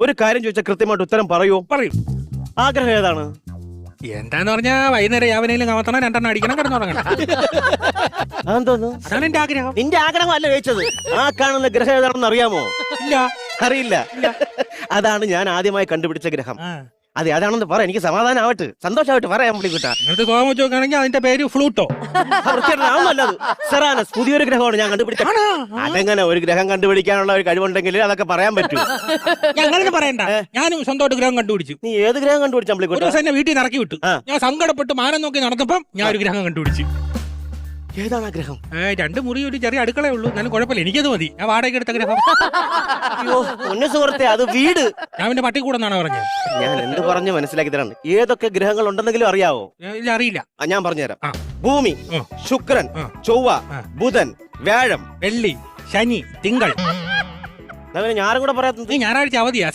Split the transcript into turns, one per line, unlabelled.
ഒരു കാര്യം ചോദിച്ചാൽ കൃത്യമായിട്ട് ഉത്തരം പറയൂ.
പറയും.
ആഗ്രഹം ഏതാണ്?
എന്താന്ന് പറഞ്ഞാ വൈകുന്നേരം യാവനയിലും കമത്തണം, 2 എണ്ണം അടിക്കണം, കിടന്നുറങ്ങണം.
അതെന്തോന്ന്?
അതാണ് എന്റെ ആഗ്രഹം.
നിന്റെ ആഗ്രഹം അല്ല ചോദിച്ചത്. ആ കാണുന്ന ഗ്രഹം ഏതാണെന്ന് അറിയാമോ?
ഇല്ല.
അറിയില്ല. അതാണ് ഞാൻ ആദ്യമായി കണ്ടുപിടിച്ച ഗ്രഹം.
ആ.
അതെ, അതാണെന്ന് പറ. എനിക്ക് സമാധാനമാവട്ടെ, സന്തോഷമായിട്ട് പറയാൻ വേണ്ടി കിട്ടാ.
നിങ്ങൾക്ക് കോപം വെച്ച് നോക്കുകയാണെങ്കിൽ അതിന്റെ പേര് ഫ്ലൂട്ടോ.
നല്ലത് സെറാനസ്, പുതിയൊരു ഗ്രഹമാണ് ഞാൻ കണ്ടുപിടിച്ചത്. അതെങ്ങനെ ഒരു ഗ്രഹം കണ്ടുപിടിക്കാനുള്ള ഒരു കഴിവുണ്ടെങ്കിൽ അതൊക്കെ പറയാൻ പറ്റൂ.
ഞങ്ങളിത് പറയണ്ട, ഞാനും സ്വന്തമായിട്ട് ഗ്രഹം കണ്ടുപിടിച്ചു.
നീ ഏത് ഗ്രഹം കണ്ടുപിടിച്ചാ?
ഒരു ദിവസം എന്നെ വീട്ടിൽ നിന്ന് ഇറക്കി വിട്ടു.
ആ.
ഞാൻ സങ്കടപ്പെട്ട് മാനം നോക്കി നടന്നപ്പം ഞാൻ ഒരു ഗ്രഹം കണ്ടുപിടിച്ചു.
ഏതാണ് ആ ഗ്രഹം?
2 മുറി ഒരു ചെറിയ അടുക്കളയേ ഉള്ളൂ. എന്നാലും കുഴപ്പമില്ല, എനിക്കത് മതി. ഞാൻ വാടക എടുത്ത ഗ്രഹം.
അയ്യോ പൊന്നു സുഹൃത്തെ, അത് വീട്.
ഞാൻ എന്റെ പട്ടിക്കൂടെന്നാണ് പറഞ്ഞത്.
ഞാൻ എന്ത് പറഞ്ഞ് മനസ്സിലാക്കി തരാണ്. ഏതൊക്കെ ഗ്രഹങ്ങൾ ഉണ്ടെന്നെങ്കിലും അറിയാവോ?
ഇല്ല, അറിയില്ല.
ഞാൻ പറഞ്ഞുതരാം.
ആ.
ഭൂമി, ശുക്രൻ, ചൊവ്വ, ബുധൻ, വ്യാഴം,
വെള്ളി, ശനി, തിങ്കൾ.
അങ്ങനെ ഞാനും കൂടെ പറയാത്തത്.
ഞായറാഴ്ച അവധിയാ.